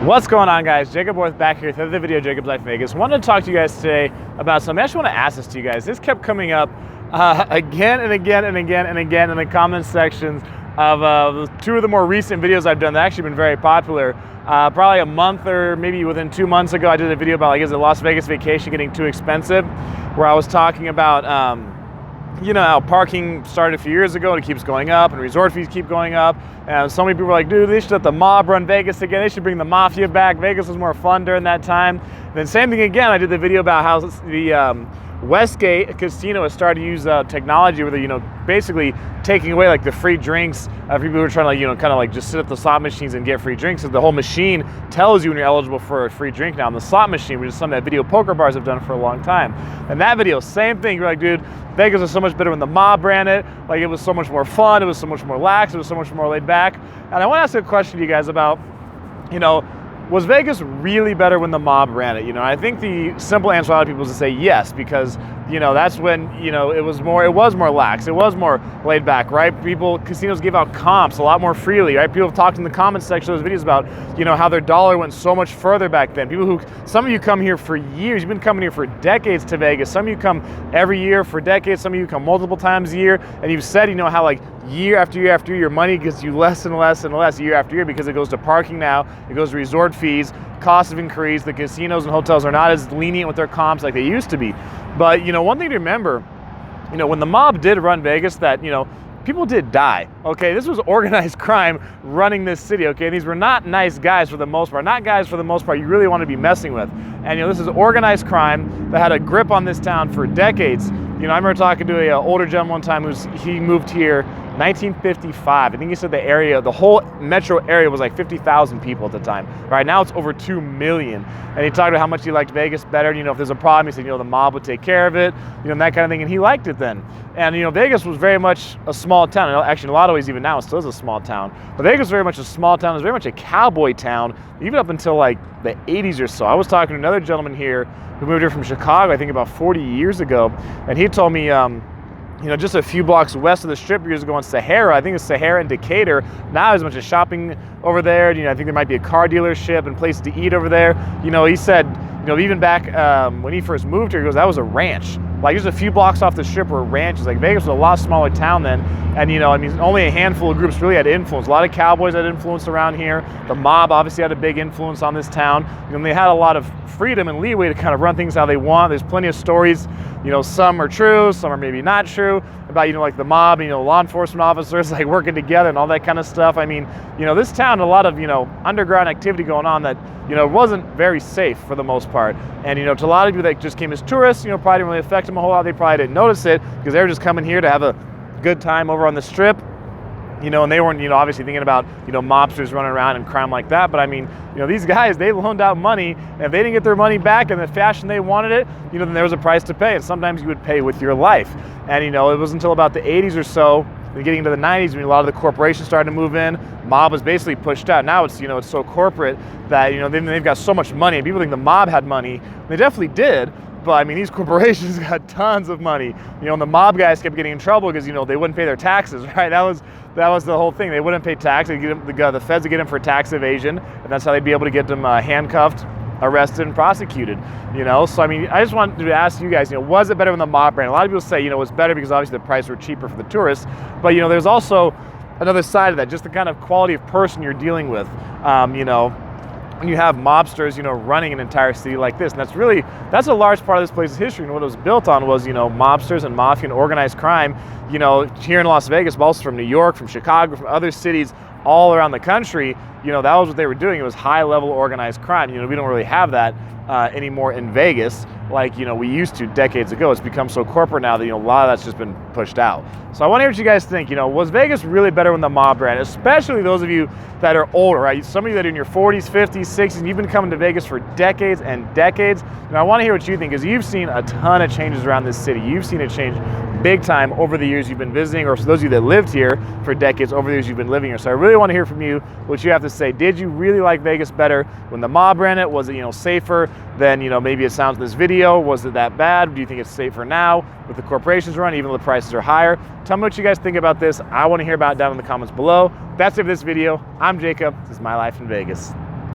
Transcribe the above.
What's going on, guys? Jacoborth back here with another video, Jacob's Life Vegas. Wanted to talk to you guys today about something. I actually want to ask this to you guys. This kept coming up again and again and again and again in the comment sections of two of the more recent videos I've done that actually been very popular. Probably a month or maybe within 2 months ago, I did a video about, like, is the Las Vegas vacation getting too expensive? Where I was talking about, you know, how parking started a few years ago and it keeps going up and resort fees keep going up. And so many people were like, dude, they should let the mob run Vegas again. They should bring the mafia back. Vegas was more fun during that time. And then same thing again, I did the video about how the Westgate casino has started to use technology where they're, you know, basically taking away like the free drinks of people who are trying to, like, you know, kind of like just sit at the slot machines and get free drinks. So the whole machine tells you when you're eligible for a free drink now. And the slot machine, which is something that video poker bars have done for a long time. And that video, same thing. You're like, dude, Vegas was so much better when the mob ran it. Like, it was so much more fun. It was so much more lax. It was so much more laid back. And I want to ask a question to you guys about, you know, was Vegas really better when the mob ran it? You know, I think the simple answer for a lot of people is to say yes, because, you know, that's when, you know, it was more lax, it was more laid back, right? Casinos gave out comps a lot more freely, right? People have talked in the comments section of those videos about, you know, how their dollar went so much further back then. Some of you come here for years, you've been coming here for decades to Vegas. Some of you come every year for decades, some of you come multiple times a year, and you've said, you know, how like year after year after year, your money gets you less and less and less year after year because it goes to parking now, it goes to resort fees, costs have increased, the casinos and hotels are not as lenient with their comps like they used to be. But, you know, one thing to remember, you know, when the mob did run Vegas, that, you know, people did die, okay? This was organized crime running this city, okay? These were not nice guys for the most part, not guys for the most part you really want to be messing with. And, you know, this is organized crime that had a grip on this town for decades. You know, I remember talking to an older gentleman one time he moved here 1955. I think he said the whole metro area was like 50,000 people at the time. Right now it's over 2 million. And he talked about how much he liked Vegas better. You know, if there's a problem, he said, you know, the mob would take care of it, you know, and that kind of thing. And he liked it then. And, you know, Vegas was very much a small town. Actually, in a lot of ways, even now, it still is a small town. But Vegas was very much a small town. It was very much a cowboy town, even up until like the 80s or so. I was talking to another gentleman here who moved here from Chicago, I think about 40 years ago. And he told me, you know, just a few blocks west of the Strip years ago in Sahara, I think it's Sahara and Decatur, now there's a bunch of shopping over there. You know, I think there might be a car dealership and places to eat over there. You know, he said, you know, even back when he first moved here, he goes, that was a ranch. Like, just a few blocks off the Strip were ranches. Like, Vegas was a lot smaller town then. And, you know, I mean, only a handful of groups really had influence. A lot of cowboys had influence around here. The mob obviously had a big influence on this town. You know, they had a lot of freedom and leeway to kind of run things how they want. There's plenty of stories, you know, some are true, some are maybe not true, about, you know, like the mob, you know, law enforcement officers like working together and all that kind of stuff. I mean, you know, this town had a lot of, you know, underground activity going on that, you know, wasn't very safe for the most part. And, you know, to a lot of people that just came as tourists, you know, probably didn't really affect them a whole lot. They probably didn't notice it because they were just coming here to have a good time over on the Strip. You know, and they weren't, you know, obviously thinking about, you know, mobsters running around and crime like that. But I mean, you know, these guys, they loaned out money, and if they didn't get their money back in the fashion they wanted it, you know, then there was a price to pay. And sometimes you would pay with your life. And, you know, it was until about the 80s or so, getting into the 90s, when a lot of the corporations started to move in, mob was basically pushed out. Now it's, you know, it's so corporate that, you know, they've got so much money. People think the mob had money. They definitely did. But I mean, these corporations got tons of money. You know, and the mob guys kept getting in trouble because, you know, they wouldn't pay their taxes, right? That was the whole thing. They wouldn't pay tax. The feds would get them for tax evasion, and that's how they'd be able to get them handcuffed, arrested, and prosecuted. You know, so I mean, I just wanted to ask you guys, you know, was it better when the mob ran? A lot of people say, you know, it was better because obviously the prices were cheaper for the tourists. But, you know, there's also another side of that, just the kind of quality of person you're dealing with. You know, when you have mobsters, you know, running an entire city like this. And that's a large part of this place's history. And what it was built on was, you know, mobsters and mafia and organized crime, you know, here in Las Vegas, but also from New York, from Chicago, from other cities all around the country. You know, that was what they were doing. It was high-level organized crime. You know, we don't really have that anymore in Vegas like, you know, we used to decades ago. It's become so corporate now that, you know, a lot of that's just been pushed out. So I want to hear what you guys think. You know, was Vegas really better when the mob ran? Especially those of you that are older, right? Some of you that are in your 40s, 50s, 60s, and you've been coming to Vegas for decades and decades. And I want to hear what you think, because you've seen a ton of changes around this city. You've seen it change big time over the years you've been visiting, or for those of you that lived here for decades, over the years you've been living here. So I really want to hear from you what you have to say. Did you really like Vegas better when the mob ran it? Was it, you know, safer than, you know, maybe it sounds in this video? Was it that bad? Do you think it's safer now with the corporations running, even though the prices are higher? Tell me what you guys think about this. I want to hear about it down in the comments below. That's it for this video. I'm Jacob. This is my life in Vegas.